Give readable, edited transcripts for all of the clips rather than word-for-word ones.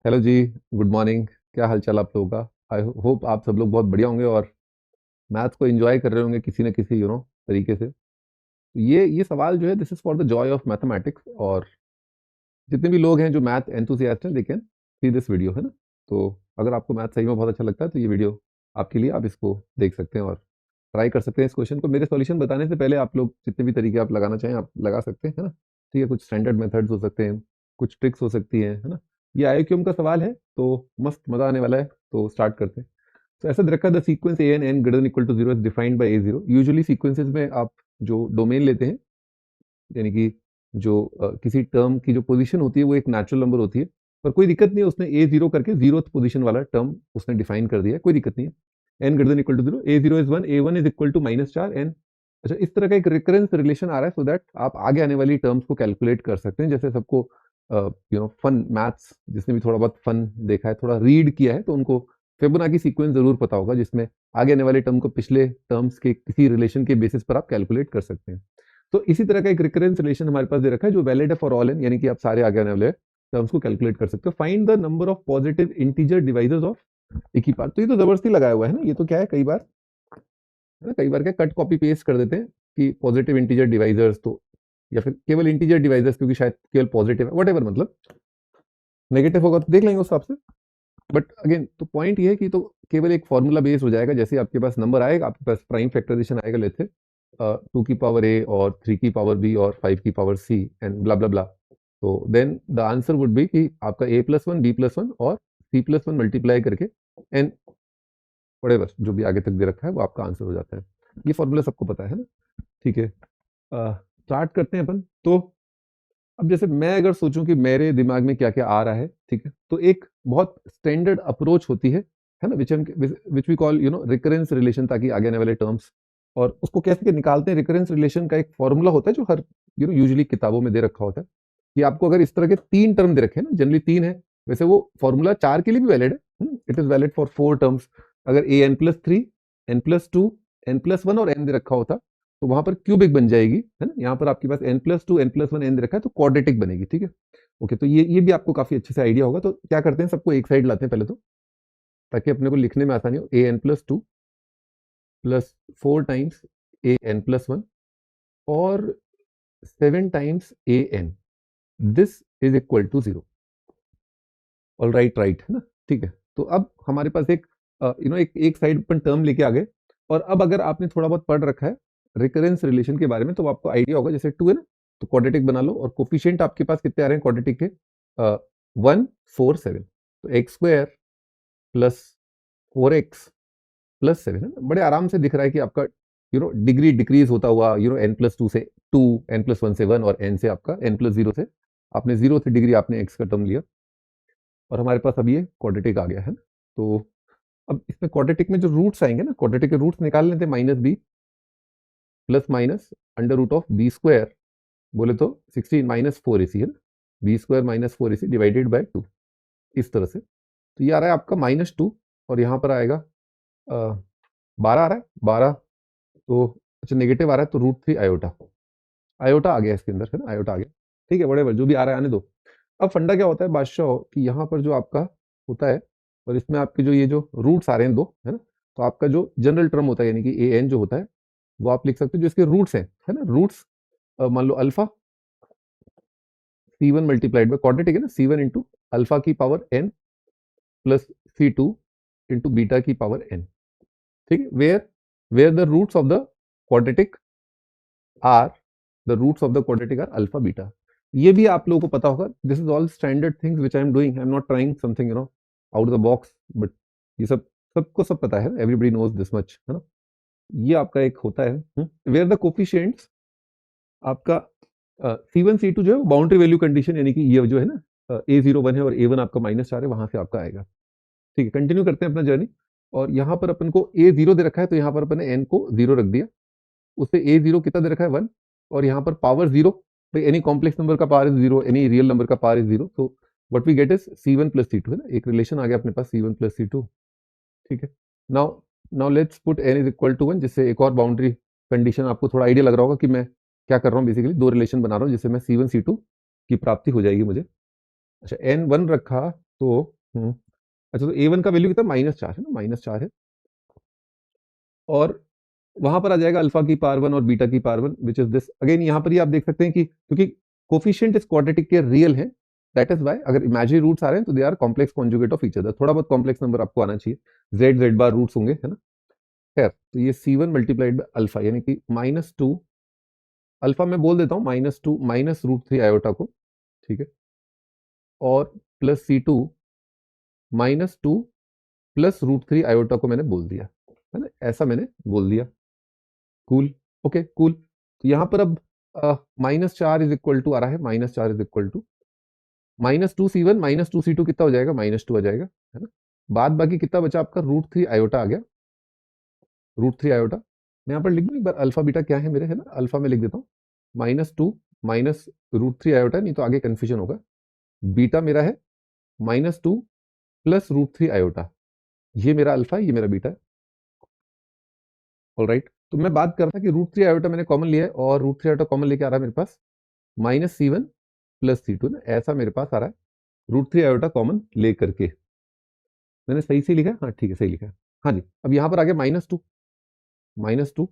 Hello जी। Good morning. क्या हाल चाल आप लोगों का? आई होप आप सब लोग बहुत बढ़िया होंगे और मैथ्स को एंजॉय कर रहे होंगे किसी न किसी तरीके से। ये सवाल जो है, this is for the Joy of mathematics. और जितने भी लोग हैं जो मैथ एंथुसियास्ट हैं, they can see this video, है ना। तो अगर आपको मैथ सही में बहुत अच्छा लगता है तो ये वीडियो आपके लिए, आप इसको देख सकते हैं और ट्राई कर सकते हैं इस क्वेश्चन को। मेरे सॉल्यूशन बताने से पहले आप लोग जितने भी तरीके आप लगाना चाहें आप लगा सकते हैं, है ना। ठीक है, कुछ स्टैंडर्ड मेथड्स हो सकते हैं, कुछ ट्रिक्स हो सकती हैं, है ना। ये आईक्यूएम का सवाल है तो मस्त मजा आने वाला है। तो स्टार्ट करते हैं। तो ऐसा दे रखा है, the sequence a n n greater than equal to zero is defined by a zero. Usually sequences में आप जो डोमेन लेते हैं, यानी कि जो किसी टर्म की जो पोजीशन होती है वो एक नेचुरल नंबर होती है। पर कोई दिक्कत नहीं है, उसने ए जीरो करके जीरोथ पोजीशन वाला टर्म उसने डिफाइन कर दिया है, कोई दिक्कत नहीं है। N greater than equal to zero, a zero is one, a one is equal to -4 n. अच्छा, इस तरह का एक रिकरेंस रिलेशन आ रहा है, सो दैट आप आगे आने वाली टर्म्स को कैलकुलेट कर सकते हैं। जैसे सबको फन मैथ्स, जिसने भी थोड़ा बहुत फन देखा है, थोड़ा रीड किया है, तो उनको फिबोनाची सीक्वेंस जरूर पता होगा, जिसमें आगे आने वाले टर्म को पिछले टर्म्स के किसी रिलेशन के बेसिस पर आप कैलकुलेट कर सकते हैं। तो इसी तरह का एक रिकरेंस रिलेशन हमारे पास दे रखा है जो वैलिड है फॉर ऑल एन, यानी कि आप सारे आगे आने वाले टर्म्स को कैलकुलेट कर सकते हो। Find the number of positive integer divisors of एक ही पार्ट। तो ये तो जबरदस्ती लगाया हुआ है ना, ये तो क्या है, कई बार है ना, कई बार क्या कट कॉपी पेस्ट कर देते हैं कि पॉजिटिव इंटीजर डिवाइजर्स, तो या फिर केवल इंटीजर डिवाइजर्स, क्योंकि शायद केवल पॉजिटिव है, वट मतलब नेगेटिव होगा तो देख लेंगे उस हिसाब से। बट अगेन तो पॉइंट ये है कि तो केवल एक फॉर्मूला बेस हो जाएगा। जैसे आपके पास नंबर आएगा, आपके पास प्राइम फैक्टराइजेशन आएगा, लेते 2 की पावर a और 3 की पावर b और 5 की power c and blah blah blah. तो then the answer would be कि आपका a+1 b+1 और c+1 मल्टीप्लाई करके एन वटेवर जो भी आगे तक दे रखा है वो आपका आंसर हो जाता है। ये फॉर्मूला सबको पता है ना। ठीक है, स्टार्ट करते हैं अपन। तो अब जैसे मैं अगर सोचूं कि मेरे दिमाग में क्या क्या आ रहा है, ठीक है, तो एक बहुत स्टैंडर्ड अप्रोच होती है ना, which we call recurrence relation, ताकि आगे आने वाले टर्म्स और उसको कैसे निकालते हैं। रिकरेंस रिलेशन का एक फॉर्मूला होता है जो हर यूजुअली किताबों में दे रखा होता है कि आपको अगर इस तरह के 3 टर्म दे रखे हैं ना, जनरली 3 है, वैसे वो फॉर्मूला 4 के लिए भी वैलिड है। It is valid for 4 terms. अगर a n plus 3, n plus 2, n plus 1 और एन दे रखा होता तो वहां पर क्यूबिक बन जाएगी, है ना। यहाँ पर आपके पास n+2 n+1 n दे रखा है तो क्वाड्रेटिक बनेगी। ठीक है, ओके। तो ये भी आपको काफी अच्छे से आइडिया होगा। तो क्या करते हैं, सबको एक साइड लाते हैं पहले तो, ताकि अपने को लिखने में आसानी हो। an+2 प्लस 4 टाइम्स an+1 और 7 times an, this is equal to 0। All right, right, है ना। ठीक है, तो अब हमारे पास एक एक साइड पर टर्म लेके आ गए। और अब अगर आपने थोड़ा बहुत पढ़ रखा है रिकरेंस रिलेशन के बारे में, तो आपको आइडिया होगा, जैसे 2 है ना, तो क्वाड्रेटिक बना लो। और कोफिशिएंट आपके पास कितने आ रहे हैं क्वाड्रेटिक के? 1 4 7। तो x² प्लस 4x प्लस 7, है ना। बड़े आराम से दिख रहा है कि आपका डिग्री डिक्रीज होता हुआ n+2 से 2, n+1 से 1 और n से आपका n+0 से आपने 0 से डिग्री आपने x का टर्म लिया और हमारे पास अब ये क्वाड्रेटिक आ गया है ना। तो अब इसमें क्वाड्रेटिक में जो रूट्स आएंगे ना, क्वाड्रेटिक के रूट्स निकाल लेते हैं। -b प्लस माइनस √b², बोले तो 16 -4ac, है ना। b² -4ac डिवाइडेड बाय 2, इस तरह से। तो ये आ रहा है आपका -2 और यहाँ पर आएगा 12 आ रहा है, 12। तो अच्छा, नेगेटिव आ रहा है तो √3 आयोटा, आयोटा आ गया इसके अंदर, है ना, आयोटा आ गया। ठीक है, बड़े जो भी आ रहा है आने दो। अब फंडा क्या होता है बादशाह, कि यहाँ पर जो आपका होता है और इसमें आपके जो ये जो रूट्स आ रहे हैं 2, है ना, तो आपका जो जनरल टर्म होता है, यानी कि ए एन जो होता है, वो आप लिख सकते हो जो इसके रूट्स हैं, है ना। रूट्स मान लो alpha C1 multiplied by quadratic है ना, C1 इंटू अल्फा की power n plus C2 into beta की पावर n। ठीक है, where the roots of the quadratic are, the roots of the quadratic are alpha beta. ये भी आप लोगों को पता होगा। This is all standard things which I am doing, I am not trying something out of the box, but ये सब सबको सब पता है, एवरीबॉडी नोज दिस मच, है ना। ये आपका एक होता है वेयर द कोफिशिएंट्स आपका C1 C2 जो है बाउंड्री वैल्यू कंडीशन, यानी कि ये जो है ना A01 है और A1 आपका -4 है, वहां से आपका आएगा। ठीक है, कंटिन्यू करते हैं अपना जर्नी। और यहाँ पर अपन को A0 दे रखा है, तो यहाँ पर अपन ने n को 0 रख दिया। उससे A0 कितना दे रखा है 1, और यहाँ पर पावर 0, भाई एनी कॉम्प्लेक्स नंबर का power is 0, any real number का पावर इज 0। तो what we get is C1 plus C2, है ना। एक रिलेशन आ गया अपने पास C1 प्लस C2। ठीक है, now now let's put n is equal to 1, जिससे एक और बाउंड्री कंडीशन आपको थोड़ा आइडिया लग रहा होगा कि मैं क्या कर रहा हूँ। बेसिकली 2 रिलेशन बना रहा हूँ जिससे मैं C1 C2 की प्राप्ति हो जाएगी मुझे। अच्छा, n 1 रखा तो अच्छा, तो A1 का वैल्यू कितना, -4 है ना, -4 है। और वहां पर आ जाएगा अल्फा की पावर 1 और बीटा की power 1, which is this. Again यहाँ पर ही आप देख सकते हैं कि क्योंकि कोफिशिएंट इस क्वाड्रेटिक के रियल है, दैट इज वाई अगर इमेजिनरी रूट्स आ रहे हैं तो they are complex conjugate of each other. थोड़ा बहुत कॉम्प्लेक्स नंबर आपको आना चाहिए, जेड बार रूट्स होंगे, है ना। खैर, तो ये C1 मल्टीप्लाइड बाय अल्फा, यानी कि -2 अल्फा मैं बोल देता हूँ -2 -√3 आयोटा को, ठीक है, और प्लस C2 -2 +√3 आयोटा को मैंने बोल दिया, है ना, ऐसा मैंने बोल दिया। Cool, okay cool. तो यहाँ पर अब -4 इज इक्वल टू आ रहा है, -4 is equal to -2C1 -2C2 कितना हो जाएगा, -2 आ जाएगा, है ना। बाद बाकी कितना बचा आपका, √3 आयोटा आ गया, √3 आयोटा। मैं यहाँ पर लिख दूँ एक बार अल्फा बीटा क्या है मेरे, है ना, अल्फा में लिख देता हूँ -2 -√3 आयोटा, नहीं तो आगे कन्फ्यूजन होगा। बीटा मेरा है -2 +√3 आयोटा, ये मेरा अल्फा है, ये मेरा बीटा है। ऑलराइट, तो मैं बात कर रहा था कि √3 आयोटा मैंने कॉमन लिया है, और √3 आयोटा कॉमन लेके आ रहा है मेरे पास -C1 +C2 ना, ऐसा मेरे पास आ रहा है, √3 आयोटा कॉमन ले करके। मैंने सही से लिखा है, हाँ ठीक है, सही लिखा है। हाँ जी, अब यहाँ पर आ गया -2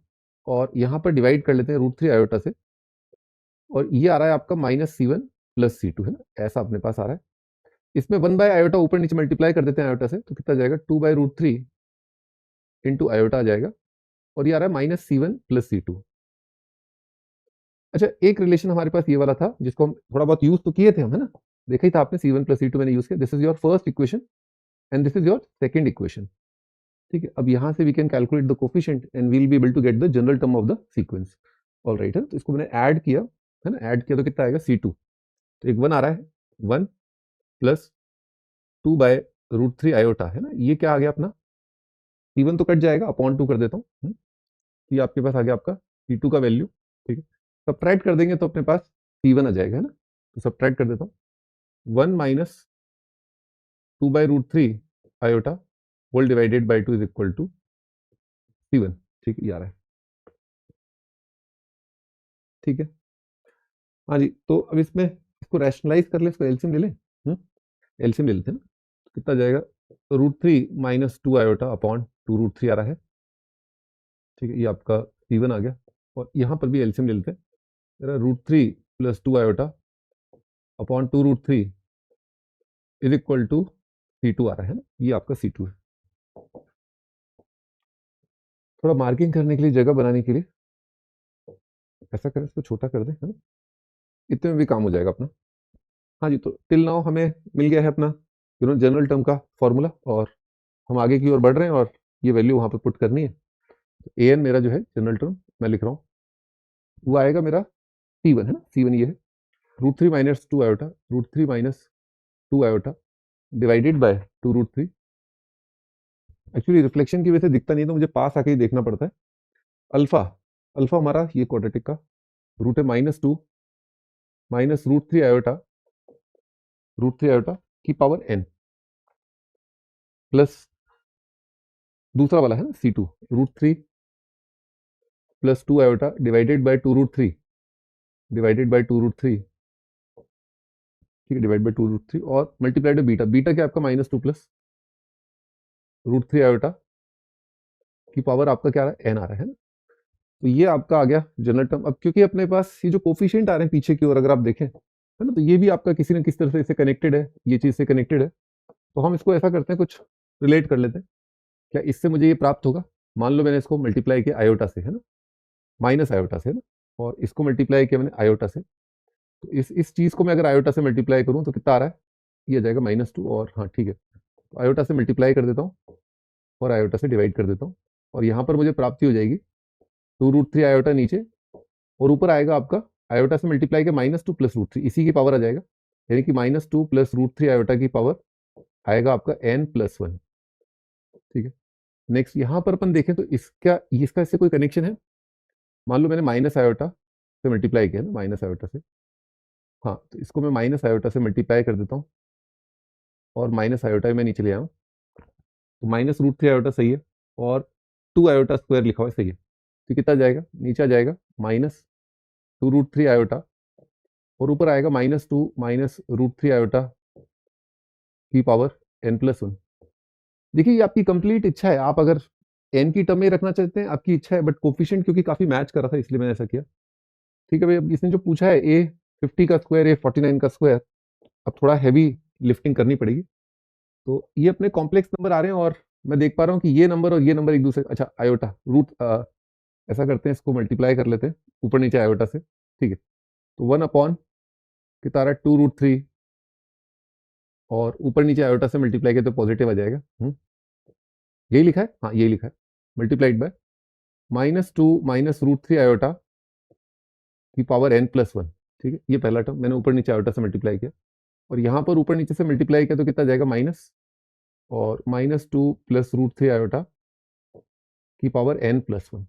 और यहाँ पर डिवाइड कर लेते हैं √3 आयोटा से, और ये आ रहा है आपका -C1 +C2, है ना, ऐसा अपने पास आ रहा है। इसमें 1 बाय आयोटा ऊपर नीचे मल्टीप्लाई कर देते हैं आयोटा से, तो कितना जाएगा, 2/√3 इंटू आयोटा आ जाएगा, और ये आ रहा है -C1 +C2। अच्छा, एक रिलेशन हमारे पास ये वाला था जिसको हम थोड़ा बहुत यूज तो किए थे हम, है ना, देखा ही था आपने, C1 +C2 मैंने यूज किया। This is your first equation and this is your second equation, ठीक है। अब यहाँ से we can calculate the coefficient and we will be able to get the general term of the sequence. Alright, है, तो इसको मैंने ऐड किया, है ना, ऐड किया तो कितना आएगा, C2, तो एक 1 आ रहा है, 1 प्लस 2/√3 आयोटा, है ना, ये क्या आ गया अपना, C1 तो कट जाएगा, अपॉन 2 कर देता हूँ, ये आपके पास आ गया आपका C2 का वैल्यू, ठीक है। सब्ट्रैक्ट कर देंगे तो अपने पास C1 आ जाएगा, है ना, तो सब्ट्रैक्ट कर देता हूँ, 1 minus 2/√3 iota whole divided by 2 is equal to C1, ठीक है, ये आ रहा है, ठीक है। हाँ जी, तो अब इसमें इसको रैशनलाइज कर ले, इसको एलसीएम ले लें, एलसीएम ले लेते हैं ना, तो कितना जाएगा, तो √3 -2 आयोटा अपॉन 2√3 आ रहा है, ठीक है, ये आपका C1 आ गया, और यहाँ पर भी एलसीएम ले लेते हैं, मेरा √3 + 2 iota upon 2√3 is equal to C2 आ रहा है ना, ये आपका C2 है। थोड़ा मार्किंग करने के लिए, जगह बनाने के लिए ऐसा करें, इसको छोटा कर दें, है ना, इतने में भी काम हो जाएगा अपना। हाँ जी, तो टिल नाउ हमें मिल गया है अपना जनरल टर्म का फॉर्मूला, और हम आगे की ओर बढ़ रहे हैं, और ये वैल्यू वहाँ पे पुट करनी है। तो an मेरा जो है जनरल टर्म मैं लिख रहा हूँ, वो आएगा मेरा C1, है ना, C1 ये है, √3 - 2 iota, √3 - 2 iota divided by 2√3। Actually reflection की वजह से दिखता नहीं है, तो मुझे पास आके ही देखना पड़ता है। अल्फा, अल्फा हमारा ये क्वाड्रेटिक का रूट है -2 -√3 आयोटा, √3 आयोटा की पावर n, प्लस दूसरा वाला है ना C2, √3 + 2 iota divided by 2√3 divided by 2√3, ठीक है, डिवाइड बाय 2√3 और मल्टीप्लाइड बाय बीटा, बीटा क्या आपका -2 प्लस √3 आयोटा की पावर आपका क्या आ रहा है, n आ रहा है ना। तो ये आपका आ गया जनरल टर्म। अब क्योंकि अपने पास ये जो कोफिशिएंट आ रहे हैं पीछे की ओर, अगर आप देखें, है ना, तो ये भी आपका किसी न किसी तरह से इससे कनेक्टेड है, ये चीज से कनेक्टेड है। तो हम इसको ऐसा करते हैं, कुछ रिलेट कर लेते हैं, क्या इससे मुझे ये प्राप्त होगा। मान लो मैंने इसको मल्टीप्लाई किया आयोटा से, है ना, माइनस आयोटा से, है ना, और इसको मल्टीप्लाई किया मैंने आयोटा से, तो इस चीज को मैं अगर आयोटा से मल्टीप्लाई करूं तो कितना आ रहा है, ये आ जाएगा -2, और हाँ ठीक है, तो आयोटा से मल्टीप्लाई कर देता हूँ और आयोटा से डिवाइड कर देता हूँ, और यहाँ पर मुझे प्राप्ति हो जाएगी 2√3 आयोटा नीचे, और ऊपर आएगा आपका आयोटा से मल्टीप्लाई के -2 + √3, इसी की पावर आ जाएगा, यानी कि -2 + √3 आयोटा की पावर आएगा आपका n+1, ठीक है। नेक्स्ट यहाँ पर अपन देखें तो इसका इससे कोई कनेक्शन है। मान लो मैंने माइनस आयोटा से मल्टीप्लाई किया ना, माइनस आयोटा से, हाँ, तो इसको मैं माइनस आयोटा से मल्टीप्लाई कर देता हूँ, और माइनस आयोटा में नीचे ले आऊँ, तो -√3 आयोटा सही है, और 2 आयोटा स्क्वायर लिखा हुआ है सही है, तो कितना जाएगा, नीचे आ जाएगा -2√3 आयोटा, और ऊपर आएगा -2 - √3 आयोटा की पावर n+1। देखिए ये आपकी कंप्लीट इच्छा है, आप अगर n की टर्म में रखना चाहते हैं आपकी इच्छा है, बट कोफिशिएंट क्योंकि काफ़ी मैच कर रहा था इसलिए मैंने ऐसा किया। ठीक है भाई, अब इसने जो पूछा है a 50 का स्क्वायर, a 49 का स्क्वायर, अब थोड़ा हैवी लिफ्टिंग करनी पड़ेगी। तो ये अपने कॉम्प्लेक्स नंबर आ रहे हैं और मैं देख पा रहा हूँ कि ये नंबर और ये नंबर एक दूसरे, अच्छा आयोटा रूट, ऐसा करते हैं इसको मल्टीप्लाई कर लेते हैं ऊपर नीचे आयोटा से। ठीक है, तो 1 अपॉन कितना आ रहा है 2√3 और ऊपर नीचे आयोटा से मल्टीप्लाई किया तो पॉजिटिव आ जाएगा। यही लिखा है, हाँ यही लिखा है, मल्टीप्लाइड बाय -2 -√3 आयोटा की पावर n+1। ठीक है, ये पहला टर्म मैंने ऊपर नीचे आयोटा से मल्टीप्लाई किया और यहाँ पर ऊपर नीचे से मल्टीप्लाई किया तो कितना जाएगा माइनस, और -2 +√3 आयोटा की पावर n+1।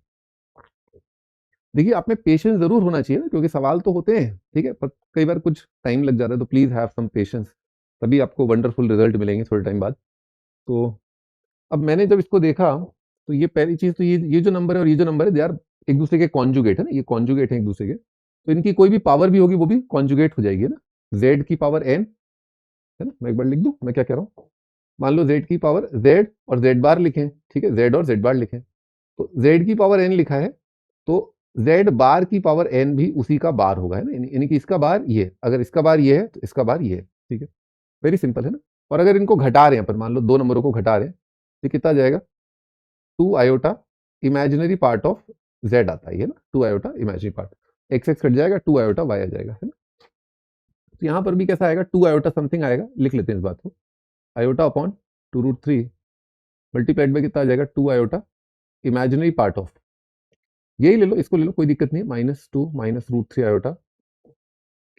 देखिए आप में पेशेंस जरूर होना चाहिए ना, क्योंकि सवाल तो होते हैं, ठीक है, पर कई बार कुछ टाइम लग जाता है, तो प्लीज हैव सम पेशेंस, तभी आपको वंडरफुल रिजल्ट मिलेंगे थोड़े टाइम बाद। तो अब मैंने जब इसको देखा तो ये पहली चीज तो ये जो नंबर है और ये जो नंबर है दे आर एक दूसरे के कॉन्जुगेट है ना, ये कॉन्जुगेट है एक दूसरे के, तो इनकी कोई भी पावर भी होगी वो भी कॉन्जुगेट हो जाएगी ना। z की पावर n है ना, मैं एक बार लिख दूं मैं क्या कह रहा हूँ। मान लो z की पावर z और z बार लिखें, ठीक है, z और z बार लिखें, तो z की पावर n लिखा है तो z बार की पावर n भी उसी का बार होगा, है ना, यानी कि इसका बार ये, अगर इसका बार ये है तो इसका बार ये है। ठीक है, वेरी सिंपल है ना। और अगर इनको घटा रहे हैं अपन, मान लो दो नंबरों को घटा रहे हैं तो कितना जाएगा 2 iota imaginary part of z आता है ना, 2 iota imaginary part, x x cut जाएगा 2 आयोटा y आ जाएगा, है ना। तो यहाँ पर भी कैसा आएगा 2 आयोटा समथिंग आएगा, लिख लेते हैं इस बात को, आयोटा अपॉन 2√3 मल्टीप्लाइड बाय कितना आ जाएगा 2 आयोटा इमेजिनरी पार्ट ऑफ, यही ले लो, इसको ले लो, कोई दिक्कत नहीं है, -2 -√3 आयोटा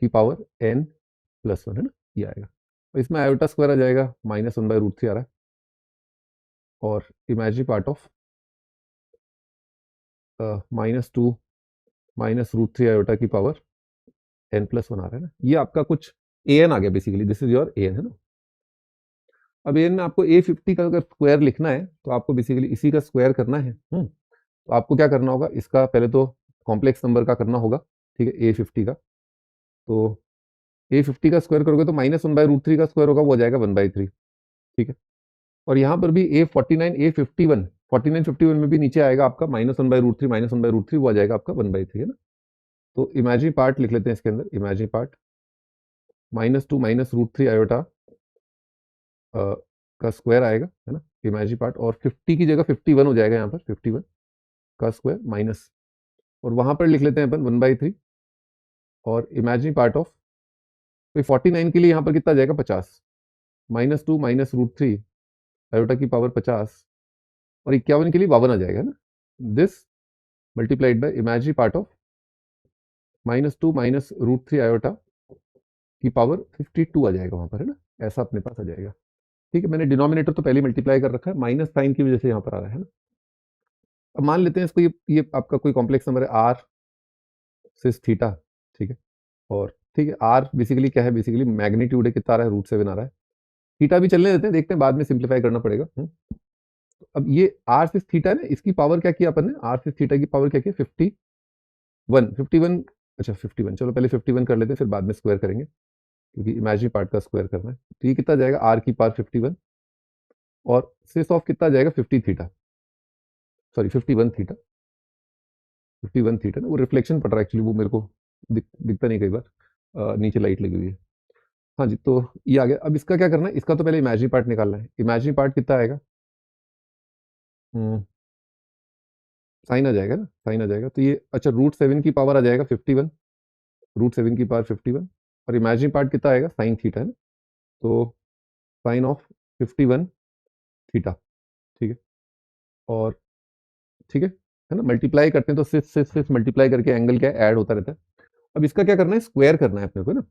की पावर n+1, है ना, ये आएगा। और इसमें आयोटा स्क्वायर आ जाएगा -1/√3 आ रहा है, और इमेजिनरी पार्ट ऑफ -2 -√3 आयोटा की पावर n+1 आ रहा है ना, ये आपका कुछ an आ गया, basically this is your an, है ना। अब an में आपको a50 का अगर स्क्वायर लिखना है तो आपको बेसिकली इसी का स्क्वायर करना है। तो आपको क्या करना होगा, इसका पहले तो कॉम्प्लेक्स नंबर का करना होगा, ठीक है, a50 का, तो a50 का स्क्वायर करोगे तो -1/√3 का स्क्वायर होगा, वो आ जाएगा 1/3। ठीक है, और यहाँ पर भी a49 a51 49 51 में भी नीचे आएगा आपका -1/√3 -1/√3, वो आ जाएगा आपका 1/3, है ना। तो इमेजिनरी पार्ट लिख लेते हैं इसके अंदर, इमेजिनरी पार्ट -2 -√3 आयोटा का स्क्वायर आएगा, है ना, इमेजिनरी पार्ट, और 50 की जगह 51 हो जाएगा, यहाँ पर 51 का स्क्वायर माइनस, और वहां पर लिख लेते हैं अपन 1/3, और इमेजिनरी पार्ट ऑफ 49 के लिए यहाँ पर कितना जाएगा 50, -2 -√3 आयोटा की पावर 50, और 51 के लिए 52 आ जाएगा ना, this multiplied by imaginary part of -2 -√3 iota की पावर 52 आ जाएगा वहां पर, है ना, ऐसा अपने पास आ जाएगा। ठीक है, मैंने डिनोमिनेटर तो पहले मल्टीप्लाई कर रखा है, माइनस साइन की वजह से यहाँ पर आ रहा है ना। अब मान लेते हैं इसको, ये आपका कोई कॉम्प्लेक्स नंबर है आर सिस थीटा, ठीक है, और ठीक है आर बेसिकली क्या है, बेसिकली मैग्नीट्यूड है, कितना आ रहा है √7 आ रहा है, थीटा भी चलने देते हैं, देखते हैं बाद में सिंप्लीफाई करना पड़ेगा। अब ये आर सिस थीटा है ना, इसकी पावर क्या किया अपन ने, आर सिस थीटा की पावर क्या किया 51, अच्छा 51, चलो पहले 51 कर लेते हैं फिर बाद में स्क्वायर करेंगे, क्योंकि इमेजिनरी पार्ट का स्क्वायर करना है। तो ये कितना जाएगा आर की पावर 51, और सिस ऑफ कितना जाएगा 50 थीटा, सॉरी 51 थीटा, 51 थीटा ना, वो रिफ्लेक्शन पड़ रहा है एक्चुअली, वो मेरे को दिखता नहीं कई बार, नीचे लाइट लगी हुई है। हाँ जी, तो ये आ गया। अब इसका क्या करना है, इसका तो पहले इमेजिनरी पार्ट निकालना है, इमेजिनरी पार्ट कितना आएगा, साइन आ जाएगा ना, साइन आ जाएगा, तो ये अच्छा √7 की पावर आ जाएगा 51, √7 की पावर 51, और इमेजिनरी पार्ट कितना आएगा साइन थीटा है ना, तो साइन ऑफ 51 थीटा, ठीक है, और ठीक है ना, मल्टीप्लाई करते हैं तो सिस सिस सिस मल्टीप्लाई करके एंगल क्या है ऐड होता रहता है। अब इसका क्या करना है, स्क्वायर करना है अपने को ना,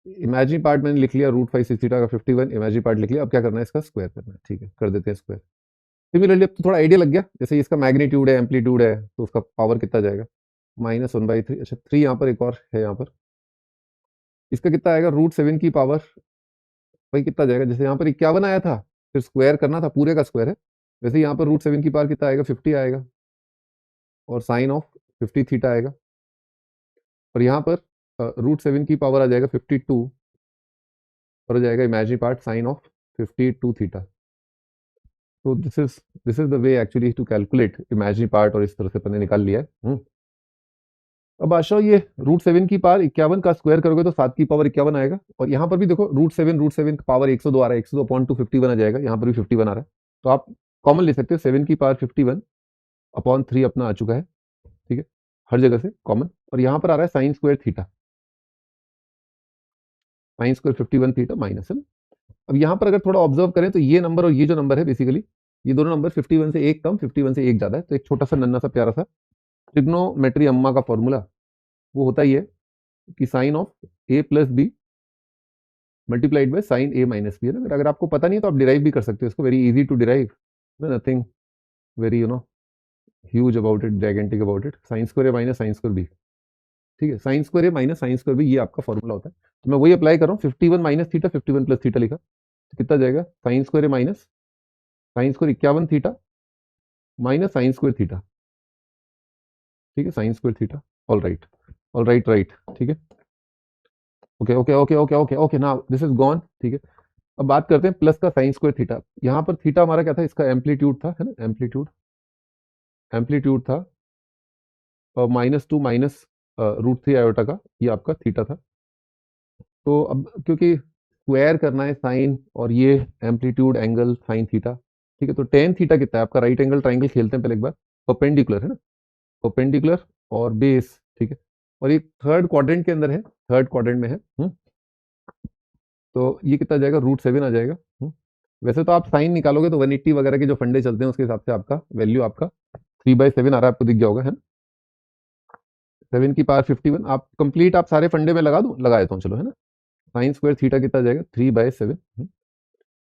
इमेजिनरी पार्ट मैंने लिख लिया √5 सिक्स थीटा का 51, इमेजिनरी पार्ट लिख लिया, अब क्या करना है इसका स्क्वायर करना है, ठीक है, कर देते हैं स्क्वायर। सिमिलरली अब तो थोड़ा आइडिया लग गया, जैसे इसका मैग्नीट्यूड है एम्पलीट्यूड है तो उसका पावर कितना जाएगा -1/3, अच्छा 3 यहाँ पर एक और है यहाँ पर, इसका कितना आएगा √7 की पावर, भाई कितना जाएगा, जैसे यहाँ पर 51 आया था फिर स्क्वायर करना था, पूरे का स्क्वायर है, वैसे यहाँ पर √7 की पावर कितना आएगा 50 आएगा, और साइन ऑफ 50 थीटा आएगा, और यहाँ पर √7 की पावर आ जाएगा 52, और हो जाएगा imaginary part sine of 52 theta. तो this is the way actually to calculate imaginary part, और इस तरह से अपन ने निकाल लिया है। अब बादशाह ये √7 की पावर 51 का स्क्वायर करोगे तो 7 की पावर 51 आएगा, और यहाँ पर भी देखो √7 का पावर 102 आ रहा है, 102 अपॉन 251 आ जाएगा, यहाँ पर भी 51 आ रहा है, तो आप कॉमन ले सकते हो 7 की पावर 51 अपॉन 3 अपना आ चुका है, ठीक है, हर जगह से कॉमन। और यहाँ पर आ रहा है sine square theta, sine square 51 theta minus है ना। अब यहाँ पर अगर थोड़ा ऑब्जर्व करें तो ये नंबर और ये जो नंबर है बेसिकली ये दोनों नंबर 51 से एक कम 51 से एक ज्यादा है, तो एक छोटा सा नन्ना सा प्यारा सा ट्रिग्नोमेट्री अम्मा का फॉर्मूला वो होता ही है कि sine of a plus b multiplied by sine a minus b है ना। अगर आपको पता नहीं है तो आप डिराइव भी कर सकते हो इसको, very easy to derive, nothing very huge about it, gigantic about it, sine square a minus sine square b, ठीक है, sine square a minus sine square b ये आपका फॉर्मूला होता है। तो मैं वही अप्लाई कर रहा हूँ, 51 माइनस थीटा 51 प्लस थीटा लिखा, तो कितना जाएगा sign square a minus sine square 51 theta minus sine square theta, ठीक है, sine square theta, all right, all right, right, ठीक है, okay okay okay okay okay okay, now this is gone, ठीक है। अब बात करते हैं प्लस का साइन स्क्वायर थीटा, यहाँ पर थीटा हमारा क्या था, इसका एम्पलीट्यूड था, है ना, एम्पलीट्यूड, एम्पलीट्यूड था, और -2 माइनस √3 आयोटा का ये आपका थीटा था। तो अब क्योंकि स्क्वायर करना है साइन और ये एम्पलीट्यूड एंगल साइन थीटा, ठीक है, तो टेन थीटा कितना है आपका, राइट एंगल ट्राइंगल खेलते हैं पहले एक बार, परपेंडिकुलर है ना, परपेंडिकुलर और बेस, ठीक है, और ये थर्ड क्वाड्रेंट के अंदर है, थर्ड क्वाड्रेंट में है, तो ये कितना जाएगा √7 आ जाएगा। वैसे तो आप साइन निकालोगे तो 180 वगैरह के जो फंडे चलते हैं उसके हिसाब से आपका वैल्यू आपका 3/7 आ रहा है, आपको दिख गया होगा, है ना, 7 की पावर 51, आप कंप्लीट आप सारे फंडे में लगा दो, लगा देता हूँ चलो, है ना, साइन स्क्वायर थीटा कितना जाएगा 3/7,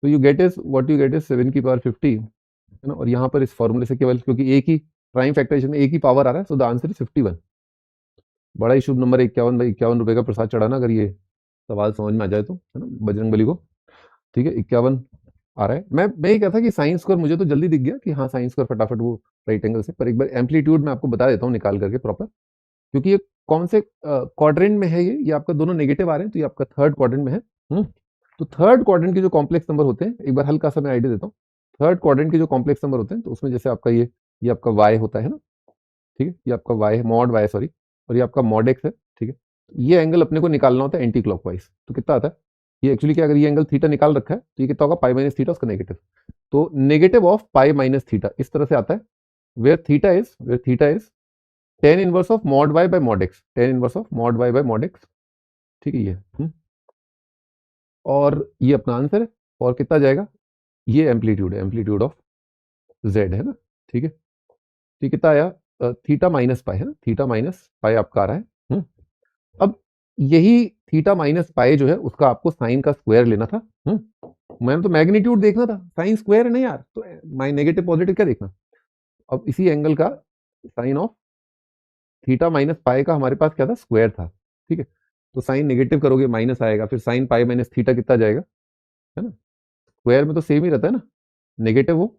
तो you get is what you get is 7 की पावर 50, है ना, और यहाँ पर इस फॉर्मूले से केवल क्योंकि एक ही प्राइम फैक्टराइजेशन में एक ही पावर आ रहा है, सो द आंसर इज 51। बड़ा ही शुभ नंबर 51 का प्रसाद चढ़ाना अगर ये सवाल समझ में आ जाए तो, है ना, बजरंग बली को, ठीक है, 51 आ रहा है। मैं ये कहता कि साइंस स्क्वायर मुझे तो जल्दी दिख गया कि हाँ साइंस स्क्वायर फटाफट वो राइट एंगल से, पर एक बार एम्पलीट्यूड में आपको बता देता हूँ निकाल करके प्रॉपर, क्योंकि ये कौन से क्वाड्रेंट में है, ये आपका दोनों नेगेटिव आ रहे हैं, तो ये आपका थर्ड क्वाड्रेंट में है। तो थर्ड क्वाड्रेंट के जो कॉम्प्लेक्स नंबर होते हैं, एक बार हल्का सा मैं आइडिया देता हूँ, थर्ड क्वाड्रेंट के जो कॉम्प्लेक्स नंबर होते हैं, तो उसमें जैसे आपका ये आपका वाई होता है ना, ठीक है, ये आपका वाई है, मॉड वाई सॉरी, और ये आपका मॉड एक्स है, ठीक है, ये एंगल अपने को निकालना होता है एंटी क्लॉकवाइज, तो कितना आता है ये एक्चुअली क्या, अगर ये एंगल थीटा निकाल रखा है तो ये कितना होगा पाई माइनस थीटा, उसका नेगेटिव, तो negative of pi minus theta इस तरह से आता है, where theta is tan inverse of mod y by mod x, tan inverse of mod y by mod x, ठीक है ये और ये अपना आंसर है, और कितना जाएगा, ये एम्पलीट्यूड है, एम्पलीट्यूड ऑफ जेड है ना, ठीक है, ठीक कितना आया थीटा माइनस पाई है ना, थीटा माइनस पाई आपका आ रहा है। अब यही थीटा माइनस पाई जो है उसका आपको साइन का स्क्वायर लेना था, मैंने तो मैग्नीट्यूड देखना था, साइन स्क्वायर है ना यार, तो माइ नेगेटिव पॉजिटिव क्या देखना। अब इसी एंगल का sine of theta minus pi का हमारे पास क्या था, स्क्वायर था, ठीक है, तो साइन नेगेटिव करोगे माइनस आएगा, फिर साइन पाई माइनस थीटा कितना जाएगा, है ना, स्क्वायर में तो सेम ही रहता है ना, नेगेटिव हो,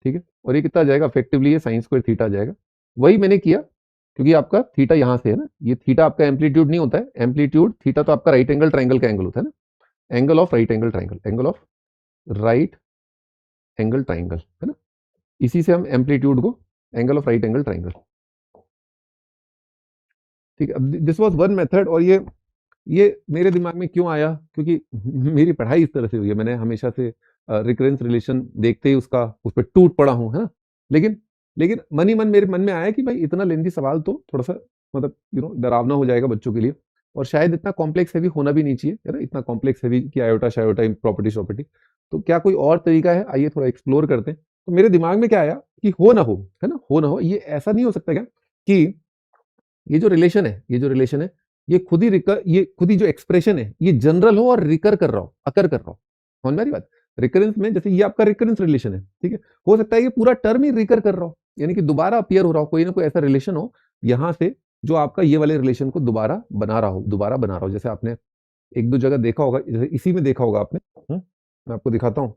ठीक है, और ये कितना जाएगा इफेक्टिवली ये साइन स्क्वायर थीटा जाएगा, वही मैंने किया, क्योंकि आपका थीटा यहाँ से है ना, ये थीटा आपका एम्पलीट्यूड नहीं होता है, एम्पलीट्यूड थीटा तो आपका राइट एंगल ट्राइंगल का एंगल होता है ना, angle of right angle triangle, angle of right angle triangle, है ना, इसी से हम एम्पलीट्यूड को angle of right angle triangle, ठीक है। अब दिस वाज वन मेथड, और ये मेरे दिमाग में क्यों आया, क्योंकि मेरी पढ़ाई इस तरह से हुई है, मैंने हमेशा से रिकरेंस रिलेशन देखते ही उसका उस पर टूट पड़ा हूँ, है ना, लेकिन लेकिन मन ही मन मेरे मन में आया कि भाई इतना लेंथी सवाल तो थोड़ा सा मतलब डरावना हो जाएगा बच्चों के लिए, और शायद इतना कॉम्प्लेक्स हैवी होना भी नहीं चाहिए, है ना, इतना कॉम्प्लेक्स हैवी कि आयोटा शायोटा प्रॉपर्टी प्रॉपर्टी, तो क्या कोई और तरीका है, आइए थोड़ा एक्सप्लोर करते हैं। तो मेरे दिमाग में क्या आया कि हो ना हो, है ना, हो ना हो, ये ऐसा नहीं हो सकता क्या कि ये जो रिलेशन है, ये जो रिलेशन है, ये खुद ही जो एक्सप्रेशन है ये जनरल हो और रिकर कर रहा हो, अकर कर रहा हो, समझ में आ रही बात, रिकरेंस में जैसे ये आपका रिकरेंस रिलेशन है, ठीक है, हो सकता है ये पूरा टर्म ही रिकर कर रहा हो, यानी कि दोबारा अपीयर हो रहा हो, कोई ना कोई ऐसा रिलेशन हो यहाँ से जो आपका ये वाले रिलेशन को दोबारा बना रहा हो, दोबारा बना रहा हो, जैसे आपने एक दो जगह देखा होगा, जैसे इसी में देखा होगा आपने, मैं आपको दिखाता हूँ,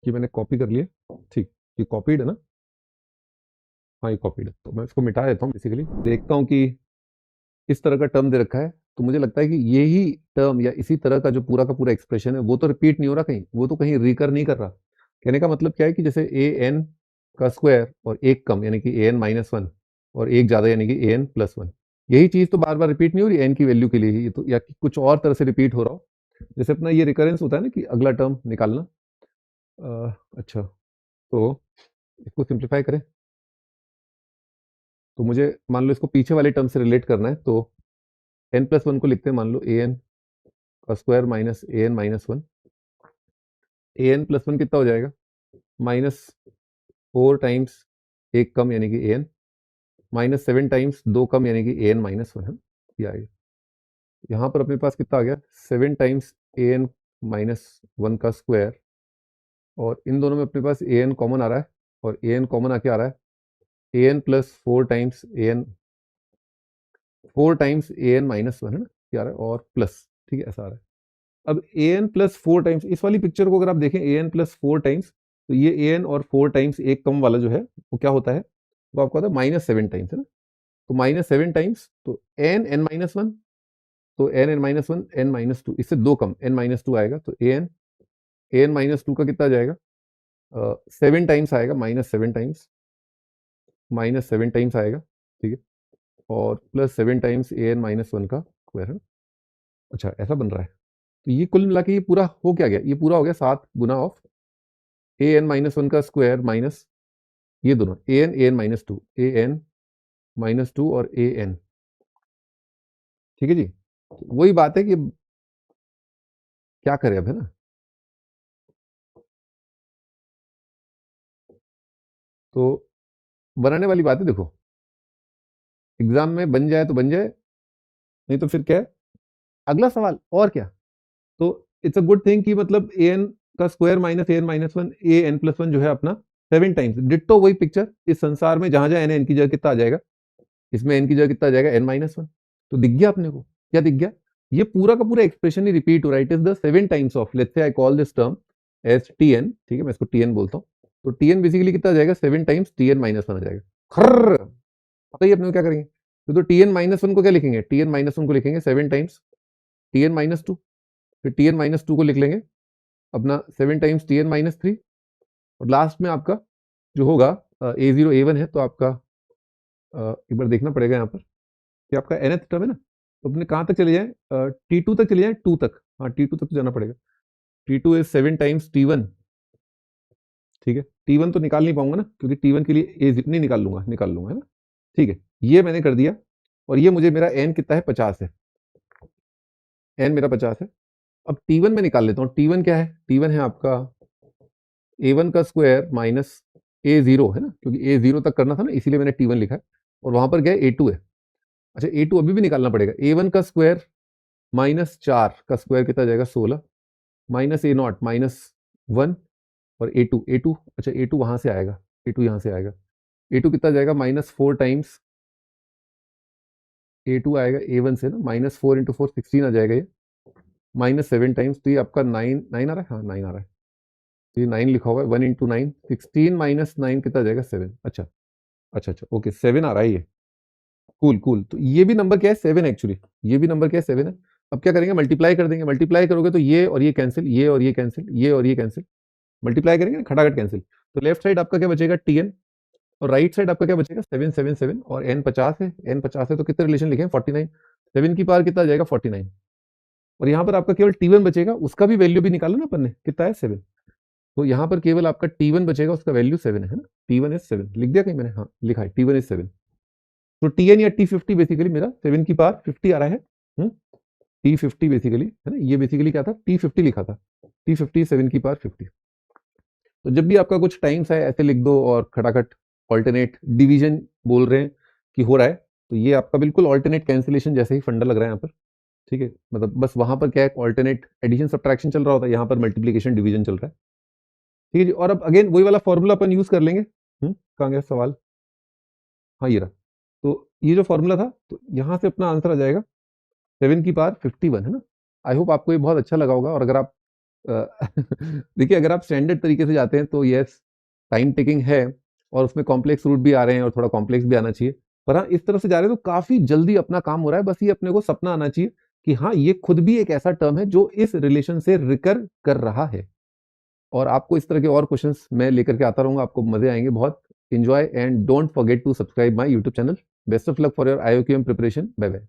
कि मैंने कॉपी कर लिया, ठीक, ये कॉपीड है ना, हाँ ये कॉपीड है, तो मैं इसको मिटा देता हूँ। बेसिकली देखता हूँ कि इस तरह का टर्म दे रखा है, तो मुझे लगता है कि यही टर्म या इसी तरह का जो पूरा का पूरा एक्सप्रेशन है वो तो रिपीट नहीं हो रहा कहीं, वो तो कहीं रिकर नहीं कर रहा। कहने का मतलब क्या है कि जैसे ए एन का स्क्वायर और एक कम यानी कि ए एन -1 और एक ज़्यादा यानी कि ए एन +1, यही चीज़ तो बार बार रिपीट नहीं हो रही एन की वैल्यू के लिए ही, तो या कुछ और तरह से रिपीट हो रहा हो। जैसे अपना ये रिकरेंस होता है ना कि अगला टर्म निकालना। अच्छा, तो इसको सिंप्लीफाई करें, तो मुझे मान लो इसको पीछे वाले टर्म से रिलेट करना है, तो n+1 को लिखते हैं, मान लो ए एन का square minus A N -1, A N +1 कितना हो जाएगा, -4 टाइम्स एक कम यानी कि ए एन, -7 टाइम्स दो कम यानी कि ए एन -1 है, ये आएगा। यहाँ पर अपने पास कितना आ गया, 7 टाइम्स ए एन -1 का स्क्वायर, और इन दोनों में अपने पास ए एन कॉमन आ रहा है, और ए एन कॉमन आके आ रहा है A N +4 times A N, 4 times A N -1 है ना, क्या आ रहा है, और प्लस, ठीक है, ऐसा आ रहा है। अब ए एन +4 टाइम्स, इस वाली पिक्चर को अगर आप देखें ए एन +4 टाइम्स, तो ये ए एन और 4 टाइम्स एक कम वाला जो है वो क्या होता है, वो आपको आता है -7 टाइम्स, है ना, तो -7 टाइम्स, तो n(n-1), तो n(n-1), n-2, इससे दो कम n-2 आएगा, तो an -2 का कितना आ जाएगा, 7 टाइम्स आएगा, -7 टाइम्स आएगा, ठीक है, और +7 टाइम्स an-1 का स्क्वायर है। अच्छा, ऐसा बन रहा है, तो ये कुल मिला के ये पूरा हो क्या गया, ये पूरा हो गया 7 गुना ऑफ an-1 का स्क्वायर माइनस ये दोनों an-2, an-2 और an, ठीक है जी। तो वही बात है कि क्या करें अब, है ना, तो बनाने वाली बात है, देखो एग्जाम में बन जाए तो बन जाए, नहीं तो फिर क्या है अगला सवाल, और क्या। तो इट्स अ गुड थिंग कि मतलब ए एन का square minus A N -1, A N +1 जो है अपना 7 टाइम्स, डिट्टो वही पिक्चर इस संसार में, जहां जहां एन की जगह कितना आ जाएगा, इसमें एन की जगह कितना आ जाएगा, n-1, तो दिख गया अपने को, क्या दिख गया, ये पूरा का पूरा एक्सप्रेशन ही रिपीट हो रहा है, it is the 7 times of, let's say I call this term as T n, ठीक है, मैं इसको टी एन बोलता हूँ, तो टी एन बेसिकली कितना आ जाएगा, 7 टाइम्स टी एन -1 आ जाएगा। खर्र, पता ही अपने को क्या करेंगे, तो टी एन -1 को क्या लिखेंगे, टी एन -1 को लिखेंगे 7 टाइम्स टी एन -2, फिर टी एन -2 को लिख लेंगे अपना 7 टाइम्स टी एन -3, और लास्ट में आपका जो होगा A0 A1 है, तो आपका एक बार देखना पड़ेगा यहाँ पर कि आपका nth टर्म है ना, तो अपने कहाँ तक चले जाए, T2 तक चले जाए, 2 तक, हाँ T2 तक तो जाना पड़ेगा, T2 इज 7 टाइम्स T1, ठीक है, T1 तो निकाल नहीं पाऊंगा ना, क्योंकि T1 के लिए ए नहीं निकाल लूंगा, है ना, ठीक है, ये मैंने कर दिया, और ये मुझे मेरा n कितना है, 50 है, n मेरा 50 है। अब T1 में निकाल लेता हूँ, T1 क्या है, T1 है आपका A1 का स्क्वायर माइनस A0, है ना, क्योंकि A0 तक करना था ना, इसीलिए मैंने T1 लिखा है, और वहां पर क्या है A2 है। अच्छा, A2 अभी भी निकालना पड़ेगा, A1 का स्क्वायर -4 का स्क्वायर कितना जाएगा, 16, माइनस A0 -1, और A2, अच्छा A2 वहां से आएगा, A2 यहाँ से आएगा, A2 कितना जाएगा, -4 टाइम्स, A2 आएगा A1 से ना, -4 × 4 16 आ जाएगा ये, -7 टाइम्स, तो ये आपका 9 आ रहा है, हाँ 9 आ रहा है, तो ये 9 लिखा हुआ है, 1 × 9 16 -9 कितना जाएगा, 7, अच्छा अच्छा अच्छा, ओके 7 आ रहा है ये, कूल कूल, तो ये भी नंबर क्या है, 7 एक्चुअली, ये भी नंबर क्या है, 7 है। अब क्या करेंगे, मल्टीप्लाई कर देंगे, मल्टीप्लाई करोगे तो ये और ये कैंसिल, ये और ये कैंसिल, ये और ये कैंसिल, मल्टीप्लाई करेंगे ना, खटाखट कैंसिल, तो लेफ्ट साइड आपका क्या बचेगा, टी एन, और राइट साइड आपका क्या बचेगा, 7 7 7, और एन 50 है, एन 50 है, तो कितने रिलेशन लिखे, 49, 7 की पावर कितना आ जाएगा, 49, और यहाँ पर आपका केवल T1 बचेगा, उसका भी वैल्यू भी निकाला ना अपन ने, कितना है, 7, तो यहाँ पर केवल आपका T1 बचेगा, उसका वैल्यू 7 है ना, T1 इज 7, लिख दिया कहीं मैंने, हाँ लिखा है, T1 इज 7, तो Tn या T50 बेसिकली मेरा 7 की पावर 50 आ रहा है, T50 बेसिकली, है ना, ये बेसिकली क्या था, T50 लिखा था, T50 7 की पावर 50, तो जब भी आपका कुछ टाइम्स है ऐसे लिख दो, और खटाखट ऑल्टरनेट डिवीजन बोल रहे हैं कि हो रहा है, तो ये आपका बिल्कुल ऑल्टरनेट कैंसिलेशन जैसे ही फंडा लग रहा है यहाँ पर, ठीक है, मतलब बस वहां पर क्या है, ऑल्टरनेट एडिशन सब्ट्रैक्शन चल रहा होता है, यहाँ पर मल्टीप्लीकेशन डिवीजन चल रहा है, ठीक है जी। और अब अगेन वही वाला फॉर्मूला अपन यूज कर लेंगे, कहाँ गया सवाल, हाँ ये रहा, तो ये जो फॉर्मूला था, तो यहाँ से अपना आंसर आ जाएगा 7 की पावर 51, है ना। आई होप आपको ये बहुत अच्छा लगा होगा, और अगर आप देखिए अगर आप स्टैंडर्ड तरीके से जाते हैं तो यस टाइम टेकिंग है और उसमें कॉम्प्लेक्स रूट भी आ रहे हैं और थोड़ा कॉम्प्लेक्स भी आना चाहिए। पर हाँ, इस तरफ से जा रहे हैं तो काफ़ी जल्दी अपना काम हो रहा है। बस ये अपने को सपना आना चाहिए कि हाँ, ये खुद भी एक ऐसा टर्म है जो इस रिलेशन से रिकर कर रहा है। और आपको इस तरह के और क्वेश्चंस मैं लेकर के आता रहूँगा, आपको मज़े आएँगे बहुत। Enjoy and don't forget to subscribe my YouTube channel. Best of luck for your IOQM preparation. Bye bye.